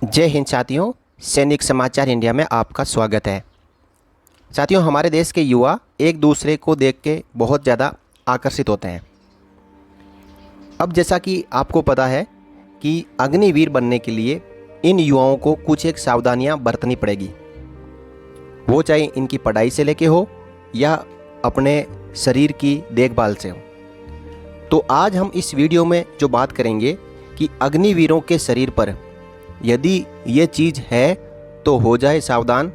जय हिंद साथियों, सैनिक समाचार इंडिया में आपका स्वागत है। साथियों, हमारे देश के युवा एक दूसरे को देख के बहुत ज़्यादा आकर्षित होते हैं। अब जैसा कि आपको पता है कि अग्निवीर बनने के लिए इन युवाओं को कुछ एक सावधानियां बरतनी पड़ेगी, वो चाहे इनकी पढ़ाई से लेके हो या अपने शरीर की देखभाल से हो। तो आज हम इस वीडियो में जो बात करेंगे कि अग्निवीरों के शरीर पर यदि ये चीज़ है तो हो जाए सावधान,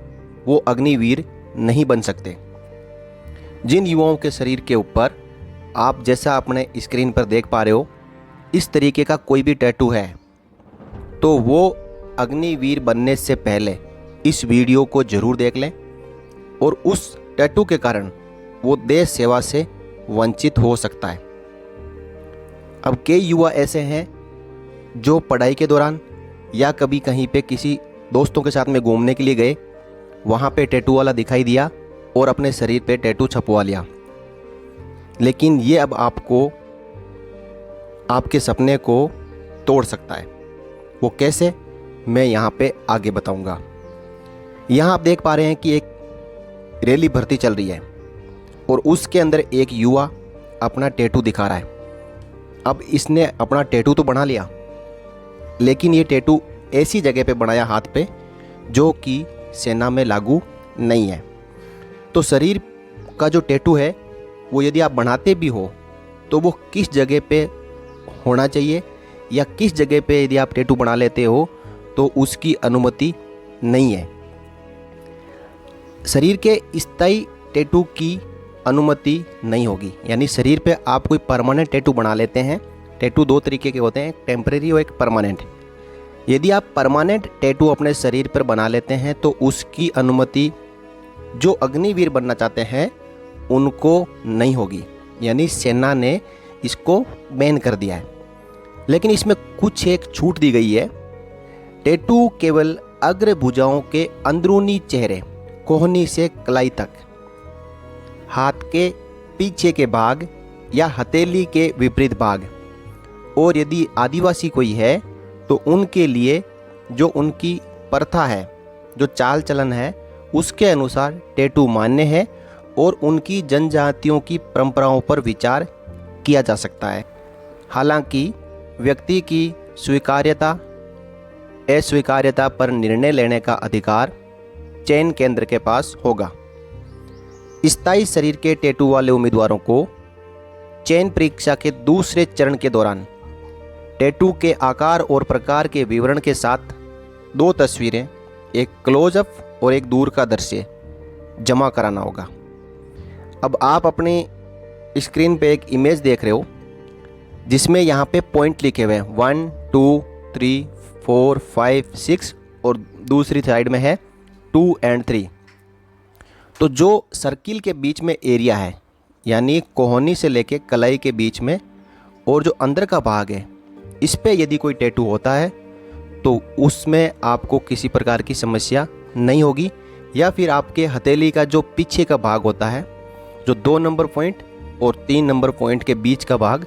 वो अग्निवीर नहीं बन सकते। जिन युवाओं के शरीर के ऊपर आप जैसा अपने स्क्रीन पर देख पा रहे हो इस तरीके का कोई भी टैटू है तो वो अग्निवीर बनने से पहले इस वीडियो को ज़रूर देख लें और उस टैटू के कारण वो देश सेवा से वंचित हो सकता है। अब कई युवा ऐसे हैं जो पढ़ाई के दौरान या कभी कहीं पे किसी दोस्तों के साथ में घूमने के लिए गए, वहाँ पे टैटू वाला दिखाई दिया और अपने शरीर पे टैटू छपवा लिया। लेकिन ये अब आपको आपके सपने को तोड़ सकता है। वो कैसे, मैं यहाँ पे आगे बताऊँगा। यहाँ आप देख पा रहे हैं कि एक रैली भर्ती चल रही है और उसके अंदर एक युवा अपना टैटू दिखा रहा है। अब इसने अपना टैटू तो बना लिया, लेकिन ये टैटू ऐसी जगह पे बनाया हाथ पे जो कि सेना में लागू नहीं है। तो शरीर का जो टैटू है वो यदि आप बनाते भी हो तो वो किस जगह पे होना चाहिए या किस जगह पे यदि आप टैटू बना लेते हो तो उसकी अनुमति नहीं है। शरीर के स्थायी टैटू की अनुमति नहीं होगी। यानी शरीर पे आप कोई परमानेंट टैटू बना लेते हैं। टैटू दो तरीके के होते हैं, टेम्परेरी और एक परमानेंट। यदि आप परमानेंट टैटू अपने शरीर पर बना लेते हैं तो उसकी अनुमति जो अग्निवीर बनना चाहते हैं उनको नहीं होगी। यानी सेना ने इसको बैन कर दिया है। लेकिन इसमें कुछ एक छूट दी गई है। टैटू केवल अग्र भुजाओं के अंदरूनी चेहरे, कोहनी से कलाई तक, हाथ के पीछे के भाग या हथेली के विपरीत भाग, और यदि आदिवासी कोई है तो उनके लिए जो उनकी प्रथा है, जो चाल चलन है, उसके अनुसार टैटू मान्य है और उनकी जनजातियों की परंपराओं पर विचार किया जा सकता है। हालांकि व्यक्ति की स्वीकार्यता अस्वीकार्यता पर निर्णय लेने का अधिकार चयन केंद्र के पास होगा। स्थायी शरीर के टैटू वाले उम्मीदवारों को चयन परीक्षा के दूसरे चरण के दौरान टैटू के आकार और प्रकार के विवरण के साथ 2 तस्वीरें, एक क्लोजअप और एक दूर का दृश्य जमा कराना होगा। अब आप अपने स्क्रीन पे एक इमेज देख रहे हो जिसमें यहाँ पे पॉइंट लिखे हुए हैं 1 2 3 4 5 6 और दूसरी साइड में है 2 और 3। तो जो सर्किल के बीच में एरिया है, यानी कोहनी से लेके कलाई के बीच में, और जो अंदर का भाग है, इस पे यदि कोई टैटू होता है तो उसमें आपको किसी प्रकार की समस्या नहीं होगी। या फिर आपके हथेली का जो पीछे का भाग होता है, जो 2 नंबर पॉइंट और 3 नंबर पॉइंट के बीच का भाग,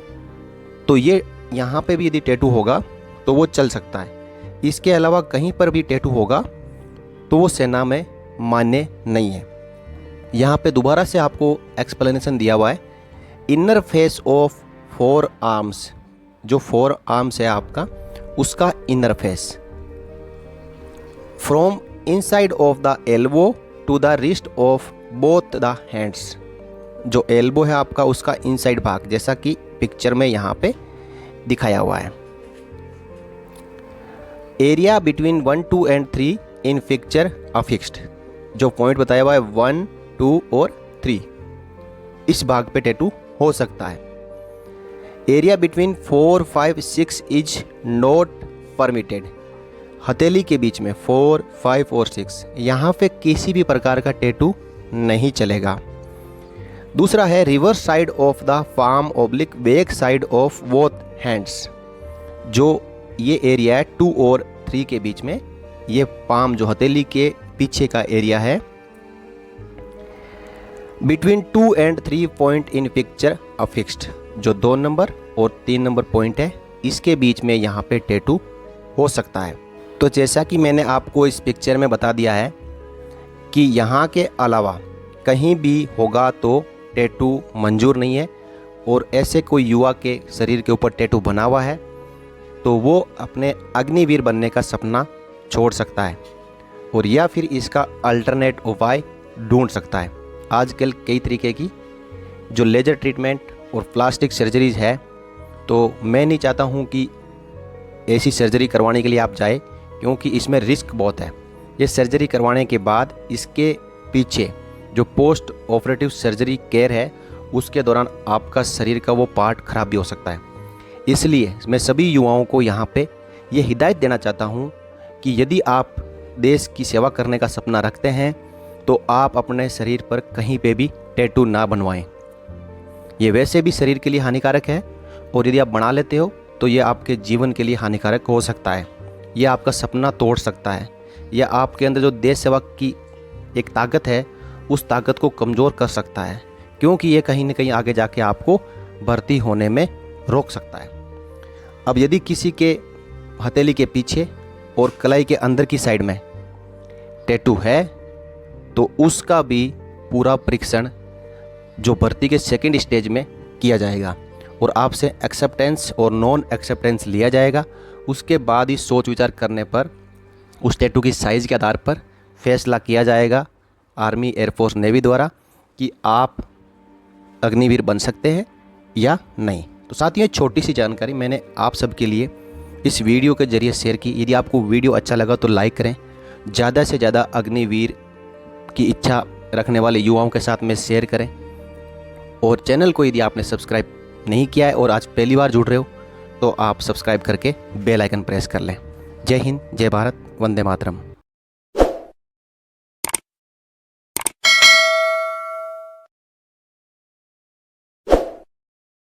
तो ये यहाँ पे भी यदि टैटू होगा तो वो चल सकता है। इसके अलावा कहीं पर भी टैटू होगा तो वो सेना में मान्य नहीं है। यहाँ पे दोबारा से आपको एक्सप्लेनेशन दिया हुआ है। इनर फेस ऑफ 4 आर्म्स, जो 4 आर्म्स है आपका, उसका inner face from inside of the elbow to the wrist of both the hands. जो एल्बो है आपका उसका इनसाइड भाग, जैसा कि पिक्चर में यहाँ पे दिखाया हुआ है। एरिया बिटवीन 1 2 और 3 इन पिक्चर अफिक्स्ड। जो पॉइंट बताया हुआ है 1 2 और 3, इस भाग पे टैटू हो सकता है। Area between 4 5 6 is not permitted. हथेली के बीच में 4 5 और 6, यहाँ पे किसी भी प्रकार का टैटू नहीं चलेगा। दूसरा है reverse side of the palm oblique back side of both hands. जो ये एरिया है 2 और 3 के बीच में, ये पाम जो हथेली के पीछे का एरिया है, बिटवीन 2 और 3 पॉइंट इन पिक्चर अफिक्स्ड। जो 2 नंबर और 3 नंबर पॉइंट है, इसके बीच में यहाँ पे टैटू हो सकता है। तो जैसा कि मैंने आपको इस पिक्चर में बता दिया है कि यहाँ के अलावा कहीं भी होगा तो टैटू मंजूर नहीं है, और ऐसे कोई युवा के शरीर के ऊपर टैटू बना हुआ है तो वो अपने अग्निवीर बनने का सपना छोड़ सकता है, और या फिर इसका अल्टरनेट उपाय ढूंढ सकता है। आजकल कई तरीके की जो लेज़र ट्रीटमेंट और प्लास्टिक सर्जरीज है, तो मैं नहीं चाहता हूँ कि ऐसी सर्जरी करवाने के लिए आप जाए, क्योंकि इसमें रिस्क बहुत है। ये सर्जरी करवाने के बाद इसके पीछे जो पोस्ट ऑपरेटिव सर्जरी केयर है, उसके दौरान आपका शरीर का वो पार्ट खराब भी हो सकता है। इसलिए मैं सभी युवाओं को यहाँ पे ये हिदायत देना चाहता हूँ कि यदि आप देश की सेवा करने का सपना रखते हैं तो आप अपने शरीर पर कहीं पे भी टैटू ना बनवाएं। ये वैसे भी शरीर के लिए हानिकारक है, और यदि आप बना लेते हो तो ये आपके जीवन के लिए हानिकारक हो सकता है। ये आपका सपना तोड़ सकता है, या आपके अंदर जो देश सेवा की एक ताकत है उस ताकत को कमज़ोर कर सकता है, क्योंकि ये कहीं ना कहीं आगे जाके आपको भर्ती होने में रोक सकता है। अब यदि किसी के हथेली के पीछे और कलाई के अंदर की साइड में टैटू है तो उसका भी पूरा परीक्षण जो भर्ती के सेकंड स्टेज में किया जाएगा, और आपसे एक्सेप्टेंस और नॉन एक्सेप्टेंस लिया जाएगा। उसके बाद ही सोच विचार करने पर उस टैटू की साइज़ के आधार पर फैसला किया जाएगा आर्मी, एयरफोर्स, नेवी द्वारा कि आप अग्निवीर बन सकते हैं या नहीं। तो साथियों, छोटी सी जानकारी मैंने आप सबके लिए इस वीडियो के जरिए शेयर की। यदि आपको वीडियो अच्छा लगा तो लाइक करें, ज़्यादा से ज़्यादा अग्निवीर की इच्छा रखने वाले युवाओं के साथ में शेयर करें, और चैनल को यदि आपने सब्सक्राइब नहीं किया है और आज पहली बार जुड़ रहे हो तो आप सब्सक्राइब करके बेल आइकन प्रेस कर लें। जय हिंद, जय भारत, वंदे मातरम।